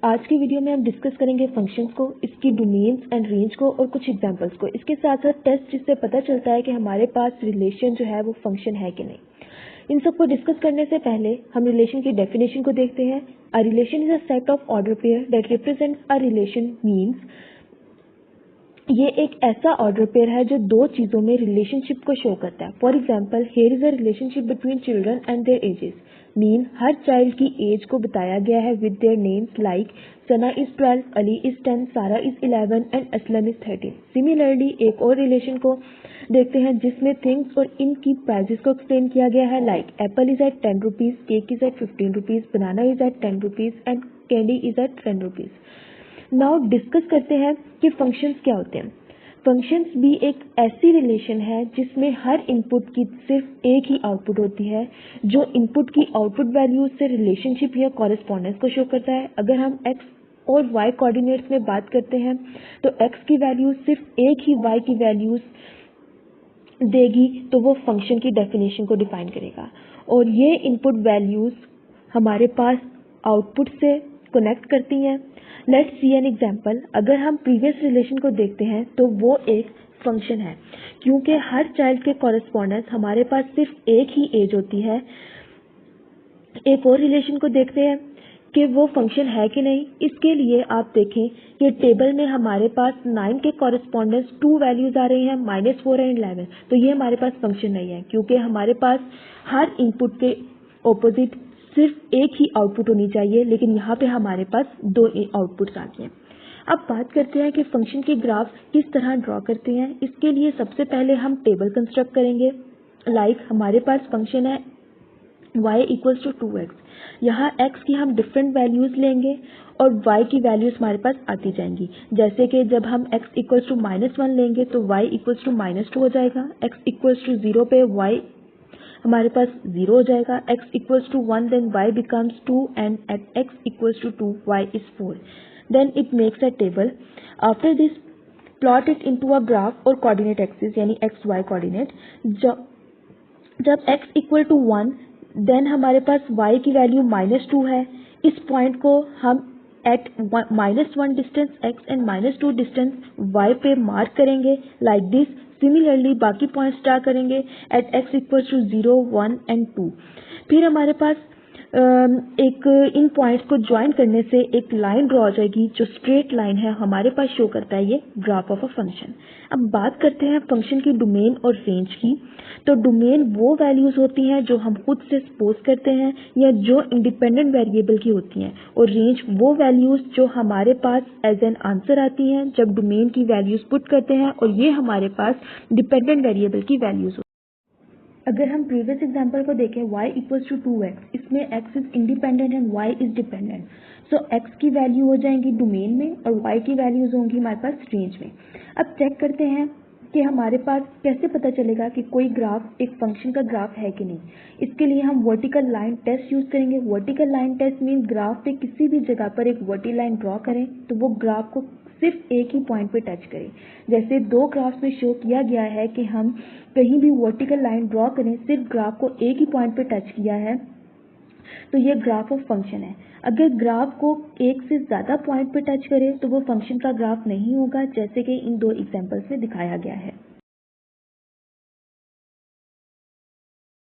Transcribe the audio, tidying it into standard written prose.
आज की वीडियो में हम डिस्कस करेंगे फंक्शंस को, इसकी डोमेन्स एंड रेंज को और कुछ एग्जांपल्स को। इसके साथ साथ टेस्ट जिससे पता चलता है कि हमारे पास रिलेशन जो है वो फंक्शन है कि नहीं। इन सब को डिस्कस करने से पहले हम रिलेशन की डेफिनेशन को देखते हैं। A relation is a set of order pair that represents a relation means ये एक ऐसा ऑर्डर पेयर है जो दो चीजों में रिलेशनशिप को शो करता है। For example, here is a relationship between children and there edges. Mean her child की एज को बताया गया है with their names like Sana is 12, Ali is 10, सारा is 11 and Aslam is 13। Similarly एक और रिलेशन को देखते हैं जिसमें थिंग्स और इनकी प्राइजेस को एक्सप्लेन किया गया है like apple is at 10 rupees, cake is at 15 rupees, banana is at 10 rupees and candy is at 10 rupees. Now discuss करते हैं कि फंक्शंस क्या होते हैं। फंक्शंस भी एक ऐसी रिलेशन है जिसमें हर इनपुट की सिर्फ एक ही आउटपुट होती है जो इनपुट की आउटपुट वैल्यूज से रिलेशनशिप या कॉरेस्पॉन्डेंस को शो करता है। अगर हम एक्स और वाई कोऑर्डिनेट्स में बात करते हैं तो एक्स की वैल्यूज सिर्फ एक ही वाई की वैल्यूज देगी तो वो फंक्शन की डेफिनेशन को डिफाइन करेगा और ये इनपुट वैल्यूज हमारे पास आउटपुट से कनेक्ट करती हैं। Let's see an example. अगर हम प्रीवियस रिलेशन को देखते हैं तो वो एक फंक्शन है क्योंकि हर चाइल्ड के कॉरेस्पॉन्डेंस हमारे पास सिर्फ एक ही एज होती है। एक और रिलेशन को देखते हैं कि वो फंक्शन है कि नहीं। इसके लिए आप देखें कि टेबल में हमारे पास 9 के कॉरेस्पॉन्डेंस 2 वैल्यूज आ रही हैं, -4 एंड 11। तो ये हमारे पास फंक्शन नहीं है क्योंकि हमारे पास हर इनपुट के ऑपोजिट सिर्फ एक ही आउटपुट होनी चाहिए, लेकिन यहाँ पे हमारे पास दो आउटपुट्स आ गए हैं। अब बात करते हैं कि फंक्शन के ग्राफ किस तरह ड्रॉ करते हैं। इसके लिए सबसे पहले हम टेबल कंस्ट्रक्ट करेंगे। लाइक हमारे पास फंक्शन है y इक्वल्स टू 2x। यहाँ x की हम डिफरेंट वैल्यूज लेंगे और y की वैल्यूज हमारे पास आती जाएंगी। जैसे कि जब हम x इक्वल्स टू -1 लेंगे तो y इक्वल्स टू -2 हो जाएगा। x इक्वल्स टू 0 पे y हमारे पास 0 हो जाएगा। x equals to 1 then y becomes 2 and at x equals to 2 y is 4। Then it makes a table. After this plot it into a graph और coordinate axis यानी x y coordinate. जब x equal to 1 then हमारे पास y की value -2 है। इस point को हम at -1 distance x and -2 distance y पे मार्क करेंगे लाइक दिस। सिमिलरली बाकी पॉइंट्स ड्रा करेंगे at x equals to 0, 1 and 2। फिर हमारे पास एक इन पॉइंट्स को ज्वाइन करने से एक लाइन ड्रॉ हो जाएगी जो स्ट्रेट लाइन है, हमारे पास शो करता है ये ग्राफ ऑफ अ फंक्शन। अब बात करते हैं फंक्शन की डोमेन और रेंज की। तो डोमेन वो वैल्यूज होती हैं जो हम खुद से सपोज करते हैं या जो इंडिपेंडेंट वेरिएबल की होती हैं, और रेंज वो वैल्यूज जो हमारे पास एज एन आंसर आती हैं जब डोमेन की वैल्यूज पुट करते हैं, और ये हमारे पास डिपेंडेंट वेरिएबल की वैल्यूज। अगर हम प्रीवियस एग्जांपल को देखें y इक्वल्स टू 2x, इसमें x is independent and y is dependent. So x की वैल्यू हो जाएंगी डोमेन में और y की वैल्यूज होंगी हमारे पास रेंज में। अब चेक करते हैं कि हमारे पास कैसे पता चलेगा कि कोई ग्राफ एक फंक्शन का ग्राफ है कि नहीं। इसके लिए हम वर्टिकल लाइन टेस्ट यूज करेंगे। Vertical line test mean graph पे किसी भी जगह पर एक वर्टिकल लाइन ड्रॉ करें तो वो ग्राफ को सिर्फ एक ही पॉइंट पे टच करें। जैसे दो ग्राफ्स में शो किया गया है कि हम कहीं भी वर्टिकल लाइन ड्रॉ करें, सिर्फ ग्राफ को एक ही पॉइंट पे टच किया है तो ये ग्राफ ऑफ फंक्शन है। अगर ग्राफ को एक से ज्यादा पॉइंट पे टच करे तो वो फंक्शन का ग्राफ नहीं होगा, जैसे कि इन दो एग्जांपल्स में दिखाया गया है।